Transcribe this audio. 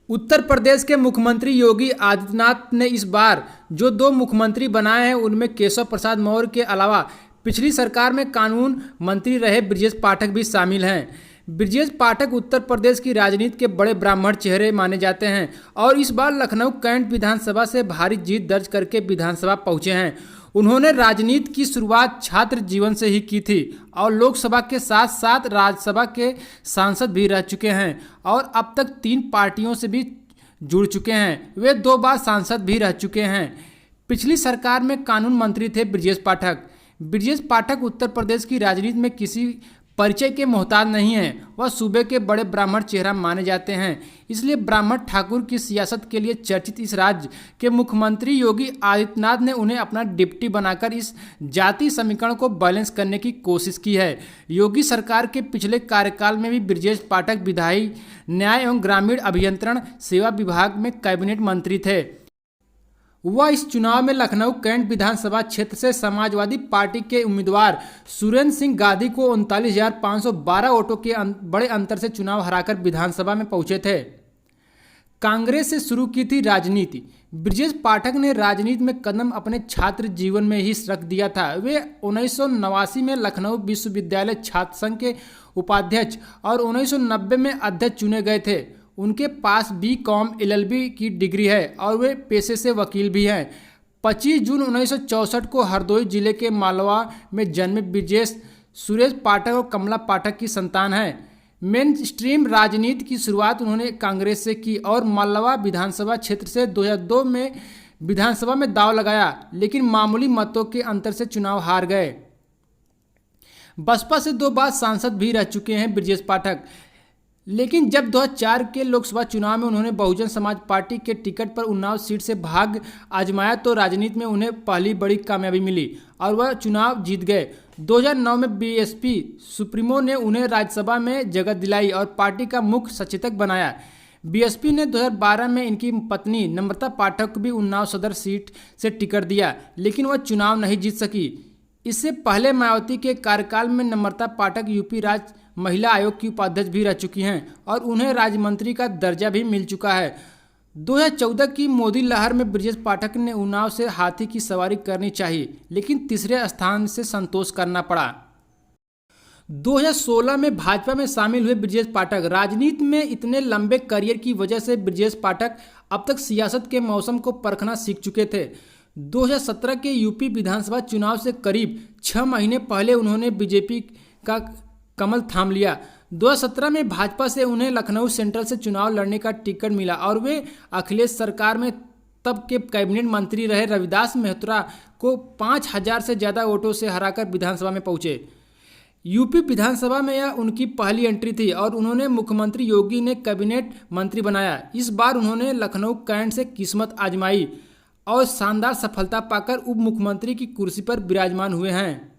उत्तर प्रदेश के मुख्यमंत्री योगी आदित्यनाथ ने इस बार जो दो मुख्यमंत्री बनाए हैं उनमें केशव प्रसाद मौर्य के अलावा पिछली सरकार में कानून मंत्री रहे ब्रजेश पाठक भी शामिल हैं। ब्रजेश पाठक उत्तर प्रदेश की राजनीति के बड़े ब्राह्मण चेहरे माने जाते हैं और इस बार लखनऊ कैंट विधानसभा से भारी जीत दर्ज करके विधानसभा पहुंचे हैं। उन्होंने राजनीति की शुरुआत छात्र जीवन से ही की थी और लोकसभा के साथ साथ राज्यसभा के सांसद भी रह चुके हैं और अब तक 3 पार्टियों से भी जुड़ चुके हैं। वे 2 बार सांसद भी रह चुके हैं। पिछली सरकार में कानून मंत्री थे ब्रजेश पाठक। ब्रजेश पाठक उत्तर प्रदेश की राजनीति में किसी परिचय के मोहताज नहीं हैं। वह सूबे के बड़े ब्राह्मण चेहरा माने जाते हैं। इसलिए ब्राह्मण ठाकुर की सियासत के लिए चर्चित इस राज्य के मुख्यमंत्री योगी आदित्यनाथ ने उन्हें अपना डिप्टी बनाकर इस जाति समीकरण को बैलेंस करने की कोशिश की है। योगी सरकार के पिछले कार्यकाल में भी ब्रजेश पाठक विधायी न्याय एवं ग्रामीण अभियंत्रण सेवा विभाग में कैबिनेट मंत्री थे। वह इस चुनाव में लखनऊ कैंट विधानसभा क्षेत्र से समाजवादी पार्टी के उम्मीदवार सुरेंद्र सिंह गांधी को 39,512 वोटों के बड़े अंतर से चुनाव हराकर विधानसभा में पहुंचे थे। कांग्रेस से शुरू की थी राजनीति। ब्रजेश पाठक ने राजनीति में कदम अपने छात्र जीवन में ही रख दिया था। वे 1989 में लखनऊ विश्वविद्यालय छात्र संघ के उपाध्यक्ष और 1990 में अध्यक्ष चुने गए थे। उनके पास BCom LLB की डिग्री है और वे पेशे से वकील भी हैं। 25 जून 1964 को हरदोई जिले के मालवा में जन्मे ब्रजेश सुरेश पाठक और कमला पाठक की संतान हैं। मेन स्ट्रीम राजनीति की शुरुआत उन्होंने कांग्रेस से की और मालवा विधानसभा क्षेत्र से 2002 में विधानसभा में दांव लगाया, लेकिन मामूली मतों के अंतर से चुनाव हार गए। बसपा से 2 बार सांसद भी रह चुके हैं ब्रजेश पाठक, लेकिन जब 2004 के लोकसभा चुनाव में उन्होंने बहुजन समाज पार्टी के टिकट पर उन्नाव सीट से भाग आजमाया तो राजनीति में उन्हें पहली बड़ी कामयाबी मिली और वह चुनाव जीत गए। 2009 में BSP सुप्रीमो ने उन्हें राज्यसभा में जगह दिलाई और पार्टी का मुख्य सचेतक बनाया। BSP ने 2012 में इनकी पत्नी नम्रता पाठक को भी उन्नाव सदर सीट से टिकट दिया, लेकिन वह चुनाव नहीं जीत सकी। इससे पहले मायावती के कार्यकाल में नम्रता पाठक यूपी राज्य महिला आयोग की उपाध्यक्ष भी रह चुकी हैं और उन्हें राज्य मंत्री का दर्जा भी मिल चुका है। 2014 की मोदी लहर में ब्रजेश पाठक ने उन्नाव से हाथी की सवारी करनी चाहिए, लेकिन तीसरे स्थान से संतोष करना पड़ा। 2016 में भाजपा में शामिल हुए ब्रजेश पाठक। राजनीति में इतने लंबे करियर की वजह से ब्रजेश पाठक अब तक सियासत के मौसम को परखना सीख चुके थे। 2017 के यूपी विधानसभा चुनाव से करीब 6 महीने पहले उन्होंने बीजेपी का कमल थाम लिया। 2017 में भाजपा से उन्हें लखनऊ सेंट्रल से चुनाव लड़ने का टिकट मिला और वे अखिलेश सरकार में तब के कैबिनेट मंत्री रहे रविदास मेहता को 5,000 से ज़्यादा वोटों से हराकर विधानसभा में पहुंचे। यूपी विधानसभा में यह उनकी पहली एंट्री थी और उन्होंने मुख्यमंत्री योगी ने कैबिनेट मंत्री बनाया। इस बार उन्होंने लखनऊ कैंट से किस्मत आजमाई और शानदार सफलता पाकर उप मुख्यमंत्री की कुर्सी पर विराजमान हुए हैं।